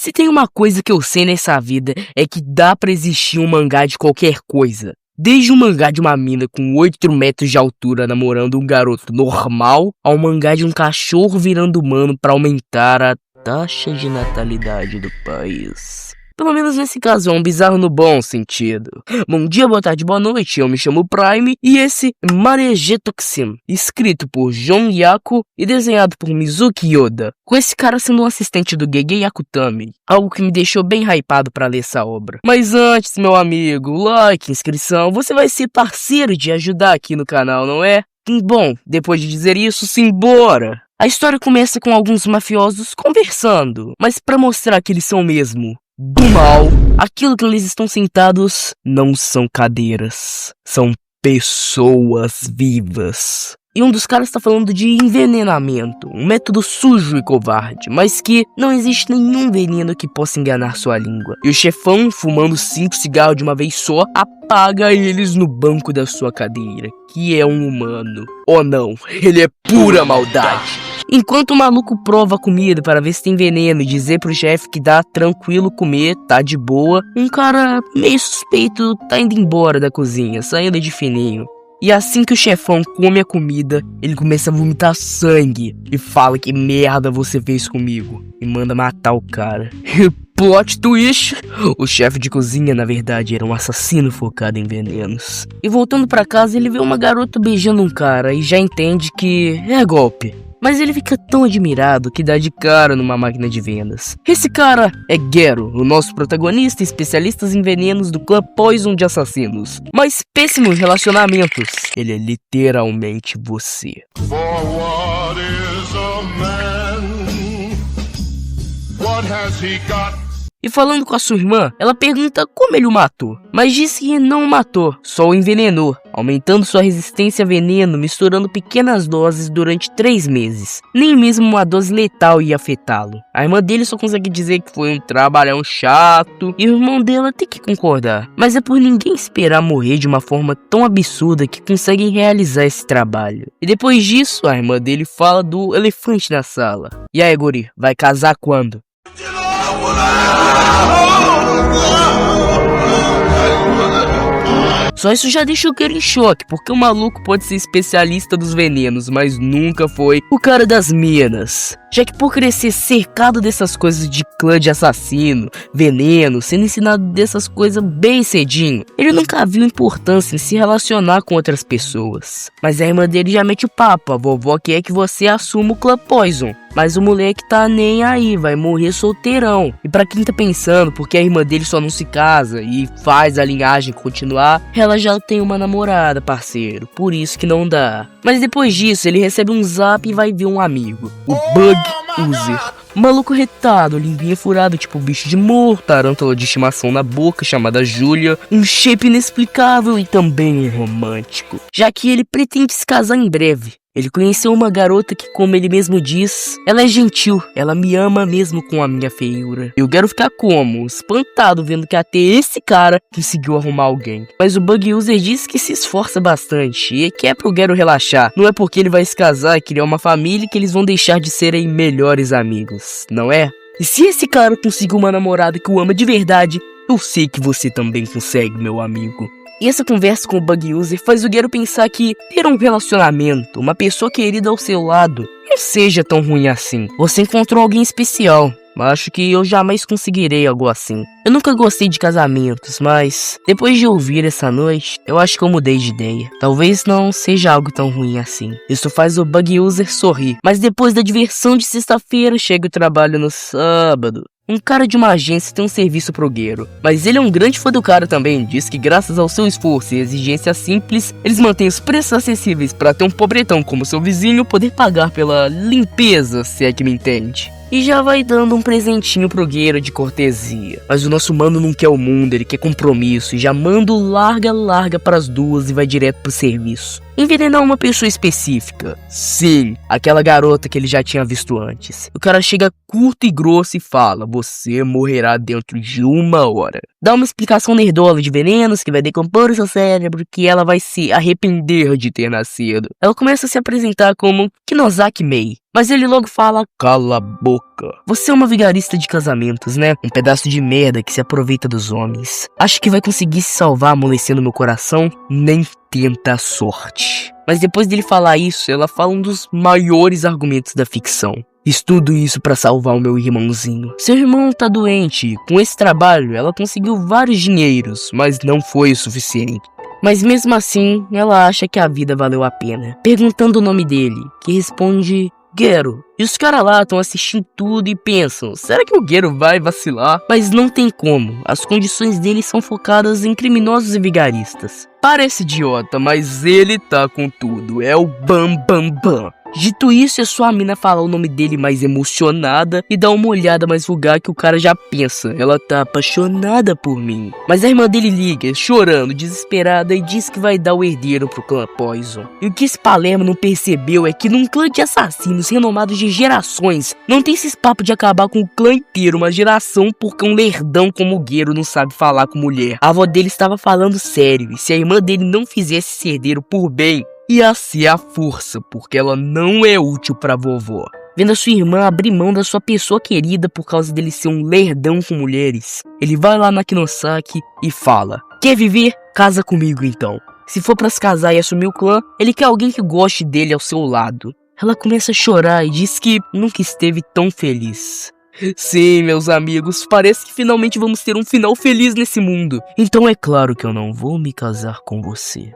Se tem uma coisa que eu sei nessa vida é que dá pra existir um mangá de qualquer coisa. Desde um mangá de uma mina com 8 metros de altura namorando um garoto normal, ao mangá de um cachorro virando humano pra aumentar a taxa de natalidade do país. Pelo menos nesse caso é um bizarro no bom sentido. Bom dia, boa tarde, boa noite, eu me chamo Prime e esse é Maregetoxin, escrito por Jon Yaku e desenhado por Mizuki Yoda, com esse cara sendo um assistente do Gege Yakutami, algo que me deixou bem hypado pra ler essa obra. Mas antes, meu amigo, like, inscrição, você vai ser parceiro de ajudar aqui no canal, não é? Bom, depois de dizer isso, simbora! A história começa com alguns mafiosos conversando, mas pra mostrar que eles são mesmo do mal, aquilo que eles estão sentados não são cadeiras, são pessoas vivas. E um dos caras está falando de envenenamento, um método sujo e covarde, mas que não existe nenhum veneno que possa enganar sua língua. E o chefão, fumando 5 cigarros de uma vez só, apaga eles no banco da sua cadeira, que é um humano. Oh não, ele é pura maldade. Enquanto o maluco prova a comida para ver se tem veneno e dizer pro chefe que dá tranquilo comer, tá de boa, um cara meio suspeito tá indo embora da cozinha, saindo de fininho. E assim que o chefão come a comida, ele começa a vomitar sangue e fala que merda você fez comigo e manda matar o cara. E plot twist, o chefe de cozinha na verdade era um assassino focado em venenos. E voltando pra casa ele vê uma garota beijando um cara e já entende que é golpe. Mas ele fica tão admirado que dá de cara numa máquina de vendas. Esse cara é Gero, o nosso protagonista, especialista em venenos do clã Poison de assassinos. Mas péssimos relacionamentos. Ele é literalmente você. For what is a man? What has he got? E falando com a sua irmã, ela pergunta como ele o matou, mas diz que não o matou, só o envenenou, aumentando sua resistência a veneno, misturando pequenas doses durante 3 meses. Nem mesmo uma dose letal ia afetá-lo. A irmã dele só consegue dizer que foi um trabalhão chato, e o irmão dela tem que concordar. Mas é por ninguém esperar morrer de uma forma tão absurda que conseguem realizar esse trabalho. E depois disso, a irmã dele fala do elefante na sala. E aí, guri, vai casar quando? Só isso já deixa o Gero em choque, porque o maluco pode ser especialista dos venenos, mas nunca foi o cara das minas. Já que por crescer cercado dessas coisas de clã de assassino, veneno, sendo ensinado dessas coisas bem cedinho, ele nunca viu importância em se relacionar com outras pessoas. Mas a irmã dele já mete o papo, a vovó quer que você assuma o clã Poison. Mas o moleque tá nem aí, vai morrer solteirão. E pra quem tá pensando, porque a irmã dele só não se casa e faz a linhagem continuar, ela já tem uma namorada, parceiro, por isso que não dá. Mas depois disso, ele recebe um zap e vai ver um amigo, o Bug User. Maluco retado, limpinha furado, tipo bicho de morto, tarântula de estimação na boca, chamada Julia, um shape inexplicável e também romântico, já que ele pretende se casar em breve. Ele conheceu uma garota que, como ele mesmo diz, ela é gentil, ela me ama mesmo com a minha feiura. Eu quero ficar como? Espantado vendo que até esse cara conseguiu arrumar alguém. Mas o Bug User diz que se esforça bastante e que é pro Gero relaxar. Não é porque ele vai se casar e criar uma família que eles vão deixar de serem melhores amigos, não é? E se esse cara conseguir uma namorada que o ama de verdade, eu sei que você também consegue, meu amigo. E essa conversa com o Bug User faz o Gero pensar que ter um relacionamento, uma pessoa querida ao seu lado, não seja tão ruim assim. Você encontrou alguém especial, mas acho que eu jamais conseguirei algo assim. Eu nunca gostei de casamentos, mas depois de ouvir essa noite, eu acho que eu mudei de ideia. Talvez não seja algo tão ruim assim. Isso faz o Bug User sorrir, mas depois da diversão de sexta-feira, chega o trabalho no sábado. Um cara de uma agência tem um serviço pro Gero, mas ele é um grande fã do cara também. Diz que graças ao seu esforço e exigência simples, eles mantêm os preços acessíveis para ter um pobretão como seu vizinho poder pagar pela limpeza, se é que me entende. E já vai dando um presentinho pro Gero de cortesia. Mas o nosso mano não quer o mundo, ele quer compromisso. E já manda o larga pras duas e vai direto pro serviço. envenenar uma pessoa específica. Sim, aquela garota que ele já tinha visto antes. O cara chega curto e grosso e fala: você morrerá dentro de 1 hora. Dá uma explicação nerdola de venenos que vai decompor o seu cérebro, que ela vai se arrepender de ter nascido. Ela começa a se apresentar como Kinosaki Mei, mas ele logo fala: cala a boca. Você é uma vigarista de casamentos, né? Um pedaço de merda que se aproveita dos homens. Acha que vai conseguir se salvar amolecendo meu coração? Nem tenta a sorte. Mas depois dele falar isso, ela fala um dos maiores argumentos da ficção. Fiz tudo isso pra salvar o meu irmãozinho. Seu irmão tá doente. Com esse trabalho, ela conseguiu vários dinheiros, mas não foi o suficiente. Mas mesmo assim, ela acha que a vida valeu a pena. Perguntando o nome dele, que responde: Gero. E os caras lá estão assistindo tudo e pensam: será que o Gero vai vacilar? Mas não tem como, as condições dele são focadas em criminosos e vigaristas. Parece idiota, mas ele tá com tudo, é o Bam Bam Bam. Dito isso, é só a mina falar o nome dele mais emocionada e dar uma olhada mais vulgar que o cara já pensa: ela tá apaixonada por mim. Mas a irmã dele liga, chorando, desesperada, e diz que vai dar o herdeiro pro clã Poison. E o que esse Palermo não percebeu é que num clã de assassinos renomados de gerações, não tem esses papos de acabar com o clã inteiro, uma geração, porque um lerdão como o Gero não sabe falar com mulher. A avó dele estava falando sério, e se a irmã dele não fizesse esse herdeiro por bem, ia ser a força, porque ela não é útil pra vovó. Vendo a sua irmã abrir mão da sua pessoa querida por causa dele ser um lerdão com mulheres, ele vai lá na Kinosaki e fala: quer viver? Casa comigo então. Se for pra se casar e assumir o clã, ele quer alguém que goste dele ao seu lado. Ela começa a chorar e diz que nunca esteve tão feliz. Sim, meus amigos, parece que finalmente vamos ter um final feliz nesse mundo. Então é claro que eu não vou me casar com você.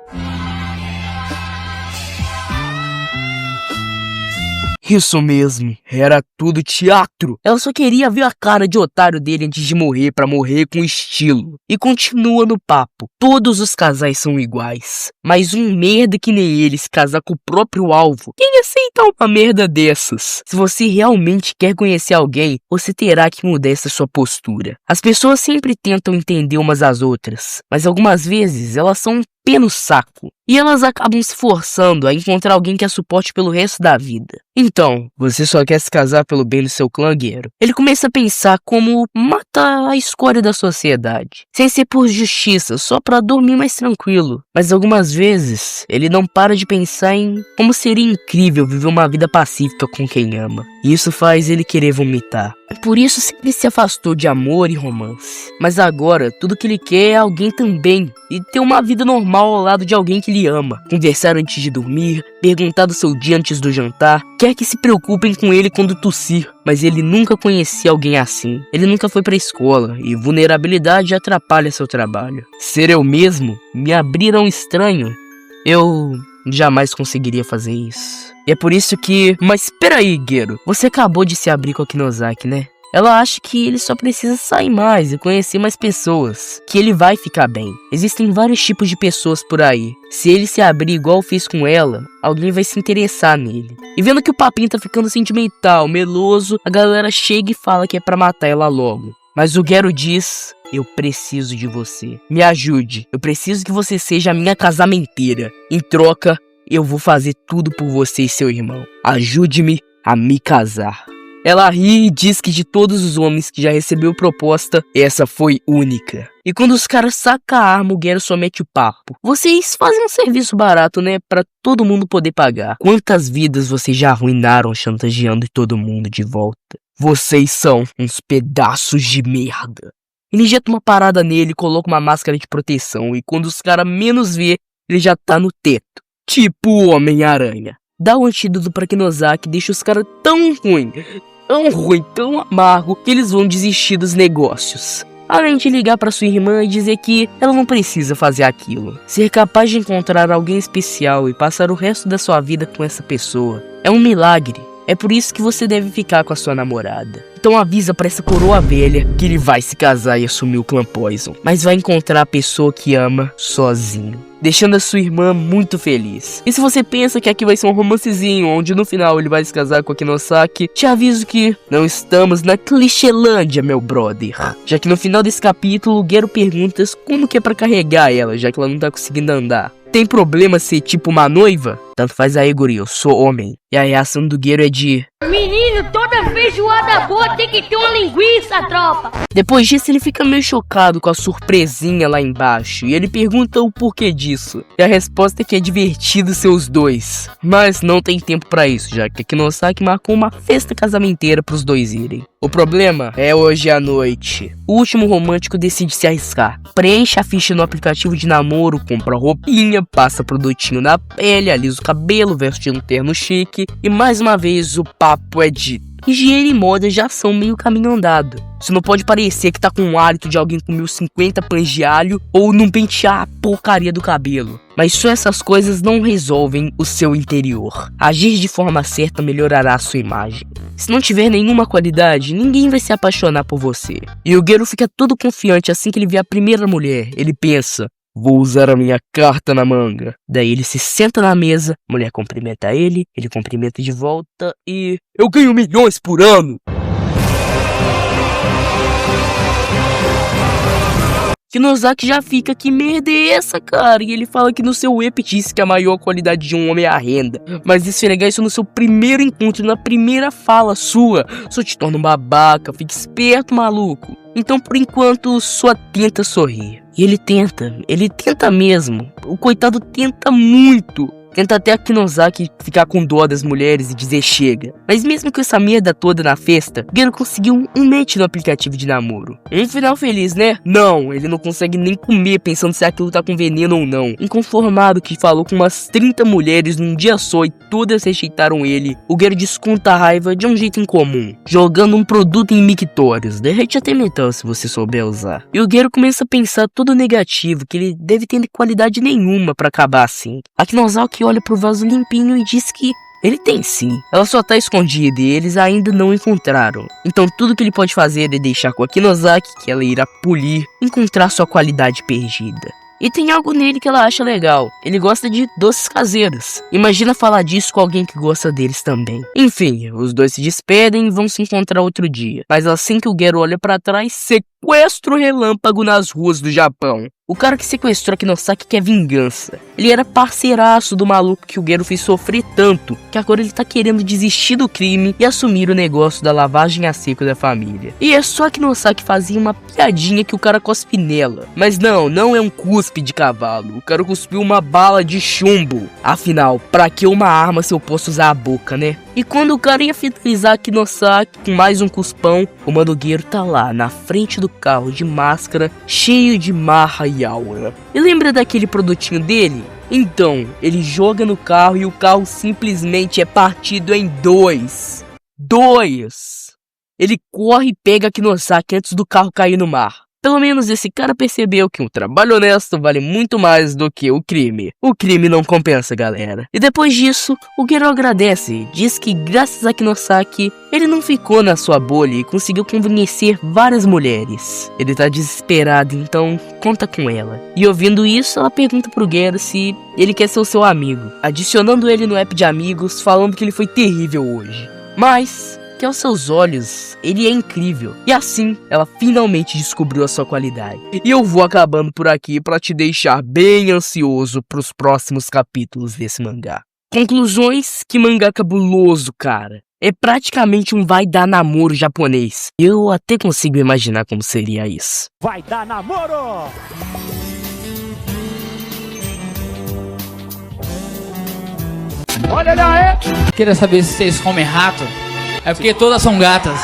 Isso mesmo, era tudo teatro. Ela só queria ver a cara de otário dele antes de morrer, pra morrer com estilo. E continua no papo: todos os casais são iguais, mas um merda que nem ele se casar com o próprio alvo, quem aceita uma merda dessas? Se você realmente quer conhecer alguém, você terá que mudar essa sua postura. As pessoas sempre tentam entender umas às outras, mas algumas vezes elas são um pé no saco, e elas acabam se forçando a encontrar alguém que a suporte pelo resto da vida. Então, você só quer se casar pelo bem do seu clã, Gero? Ele começa a pensar como matar a escória da sociedade, sem ser por justiça, só pra dormir mais tranquilo. Mas algumas vezes, ele não para de pensar em como seria incrível viver uma vida pacífica com quem ama. E isso faz ele querer vomitar. Por isso sempre se afastou de amor e romance. Mas agora, tudo que ele quer é alguém também, e ter uma vida normal ao lado de alguém que ele ama. Conversar antes de dormir, perguntar do seu dia antes do jantar, quer que se preocupem com ele quando tossir. Mas ele nunca conhecia alguém assim. Ele nunca foi pra escola, e vulnerabilidade atrapalha seu trabalho. Ser eu mesmo, me abrir a um estranho, eu jamais conseguiria fazer isso. E é por isso que... Mas peraí, Gero, você acabou de se abrir com a Kinosaki, né? Ela acha que ele só precisa sair mais e conhecer mais pessoas, que ele vai ficar bem. Existem vários tipos de pessoas por aí. Se ele se abrir igual fez com ela, alguém vai se interessar nele. E vendo que o papinho tá ficando sentimental, meloso, a galera chega e fala que é pra matar ela logo. Mas o Gero diz: eu preciso de você. Me ajude. Eu preciso que você seja a minha casamenteira. Em troca, eu vou fazer tudo por você e seu irmão. Ajude-me a me casar. Ela ri e diz que de todos os homens que já recebeu proposta, essa foi única. E quando os caras sacam a arma, o Gero só mete o papo: vocês fazem um serviço barato, né? Pra todo mundo poder pagar. Quantas vidas vocês já arruinaram chantageando todo mundo de volta? Vocês são uns pedaços de merda. Ele injeta uma parada nele, coloca uma máscara de proteção, e quando os caras menos vê, ele já tá no teto. Tipo o Homem-Aranha. Dá o antídoto pra Kinosaki e deixa os caras tão ruim, tão amargo, que eles vão desistir dos negócios. Além de ligar pra sua irmã e dizer que ela não precisa fazer aquilo. Ser capaz de encontrar alguém especial e passar o resto da sua vida com essa pessoa é um milagre. É por isso que você deve ficar com a sua namorada. Então avisa pra essa coroa velha que ele vai se casar e assumir o clã Poison, mas vai encontrar a pessoa que ama sozinho. deixando a sua irmã muito feliz. E se você pensa que aqui vai ser um romancezinho, onde no final ele vai se casar com a Kinosaki, te aviso que não estamos na clichêlândia, meu brother. Já que no final desse capítulo, o Gero pergunta como que é pra carregar ela, já que ela não tá conseguindo andar. Tem problema ser tipo uma noiva? Tanto faz aí, guri, eu sou homem. E a reação do Gero é de: menino, toda feijoada boa tem que ter uma linguiça, tropa. Depois disso, ele fica meio chocado com a surpresinha lá embaixo. E ele pergunta o porquê disso. E a resposta é que é divertido ser os dois. Mas não tem tempo pra isso, já que a Kinosaki marcou uma festa casamenteira pros dois irem. O problema é hoje à noite. O último romântico decide se arriscar. Preenche a ficha no aplicativo de namoro, compra roupinha, passa produtinho na pele, alisa o cabelo, veste um terno chique. E mais uma vez o papo é dito. Higiene e moda já são meio caminho andado. Você não pode parecer que tá com o hálito de alguém comeu 50 pães de alho ou não pentear a porcaria do cabelo. Mas só essas coisas não resolvem o seu interior. Agir de forma certa melhorará a sua imagem. Se não tiver nenhuma qualidade, ninguém vai se apaixonar por você. E o Gero fica todo confiante assim que ele vê a primeira mulher. Ele pensa: vou usar a minha carta na manga. Daí ele se senta na mesa, a mulher cumprimenta ele cumprimenta de volta e... eu ganho milhões por ano! Kinosaki já fica, que merda é essa, cara? E ele fala que no seu EP disse que a maior qualidade de um homem é a renda. Mas desfregar isso no seu primeiro encontro, na primeira fala sua, só te torna um babaca. Fica esperto, maluco. Então, por enquanto, só tenta sorrir. E ele tenta mesmo. O coitado tenta muito. Tenta até a Kinosaki ficar com dó das mulheres e dizer chega. Mas mesmo com essa merda toda na festa, Gero conseguiu um match no aplicativo de namoro. Um final feliz, né? Não, ele não consegue nem comer pensando se aquilo tá com veneno ou não. Inconformado que falou com umas 30 mulheres num dia só e todas rejeitaram ele, o Gero desconta a raiva de um jeito incomum, jogando um produto em mictórios. Derrete até metal se você souber usar. E o Gero começa a pensar todo negativo, que ele deve ter qualidade nenhuma pra acabar assim. A Kinosaki olha pro vaso limpinho e diz que ele tem sim. Ela só tá escondida e eles ainda não encontraram. Então tudo que ele pode fazer é deixar com a Kinosaki, que ela irá polir, encontrar sua qualidade perdida. E tem algo nele que ela acha legal. Ele gosta de doces caseiros. Imagina falar disso com alguém que gosta deles também. Enfim, os dois se despedem e vão se encontrar outro dia. Mas assim que o Gero olha pra trás, sequestro relâmpago nas ruas do Japão. O cara que sequestrou a Kinosaki quer vingança. Ele era parceiraço do maluco que o Gero fez sofrer tanto, que agora ele tá querendo desistir do crime e assumir o negócio da lavagem a seco da família. E é só que Kinosaki fazia uma piadinha que o cara cospe nela. Mas não é um cuspe de cavalo. O cara cuspiu uma bala de chumbo. Afinal, pra que uma arma se eu posso usar a boca, né? E quando o cara ia finalizar a Kinosaki com mais um cuspão, o Mano Gero tá lá, na frente do carro de máscara, cheio de marra e aura. E lembra daquele produtinho dele? Então, ele joga no carro e o carro simplesmente é partido em dois. Ele corre e pega a Kinosaki antes do carro cair no mar. Pelo menos esse cara percebeu que um trabalho honesto vale muito mais do que o crime. O crime não compensa, galera. E depois disso, o Gero agradece. Diz que graças a Kinosaki, ele não ficou na sua bolha e conseguiu convencer várias mulheres. Ele tá desesperado, então conta com ela. E ouvindo isso, ela pergunta pro Gero se ele quer ser o seu amigo, adicionando ele no app de amigos, falando que ele foi terrível hoje. Mas que aos seus olhos, ele é incrível. E assim, ela finalmente descobriu a sua qualidade. E eu vou acabando por aqui pra te deixar bem ansioso pros próximos capítulos desse mangá. Conclusões: que mangá cabuloso, cara. É praticamente um vai dar namoro japonês. Eu até consigo imaginar como seria isso. Vai dar namoro! Olha lá, Queria saber se vocês comem rato. É porque todas são gatas.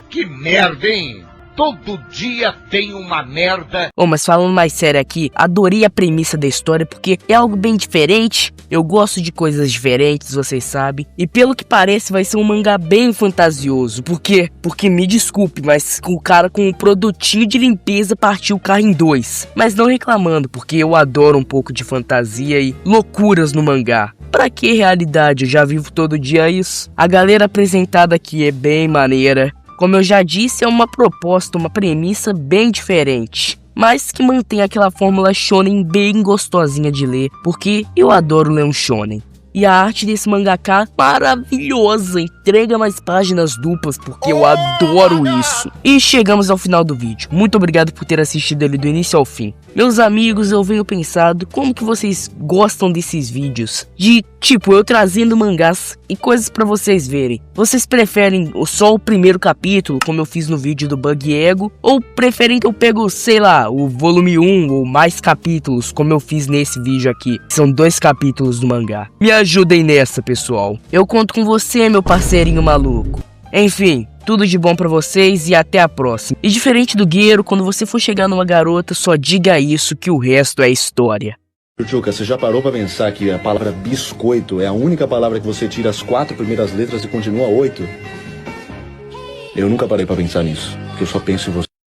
Que merda, hein? Todo dia tem uma merda. Mas falando mais sério aqui, adorei a premissa da história porque é algo bem diferente. Eu gosto de coisas diferentes, vocês sabem. E pelo que parece vai ser um mangá bem fantasioso. Por quê? Porque me desculpe, mas o cara com um produtinho de limpeza partiu o carro em dois. Mas não reclamando, porque eu adoro um pouco de fantasia e loucuras no mangá. Pra que realidade? Eu já vivo todo dia isso. A galera apresentada aqui é bem maneira. Como eu já disse, é uma proposta, uma premissa bem diferente. mas que mantém aquela fórmula shonen bem gostosinha de ler, porque eu adoro ler um shonen. E a arte desse mangaka maravilhosa, entrega mais páginas duplas porque eu adoro isso. E chegamos ao final do vídeo, muito obrigado por ter assistido ele do início ao fim. Meus amigos, eu venho pensando como que vocês gostam desses vídeos, de tipo eu trazendo mangás e coisas pra vocês verem. Vocês preferem só o primeiro capítulo, como eu fiz no vídeo do Bug Ego, ou preferem que eu pego, sei lá, o volume 1 ou mais capítulos, como eu fiz nesse vídeo aqui, que são 2 capítulos do mangá? Me ajudem nessa, pessoal. Eu conto com você, meu parceirinho maluco. Enfim, tudo de bom pra vocês e até a próxima. E diferente do Guerreiro, quando você for chegar numa garota, só diga isso que o resto é história. Chuchuca, você já parou pra pensar que a palavra biscoito é a única palavra que você tira as 4 primeiras letras e continua 8? Eu nunca parei pra pensar nisso, porque eu só penso em você.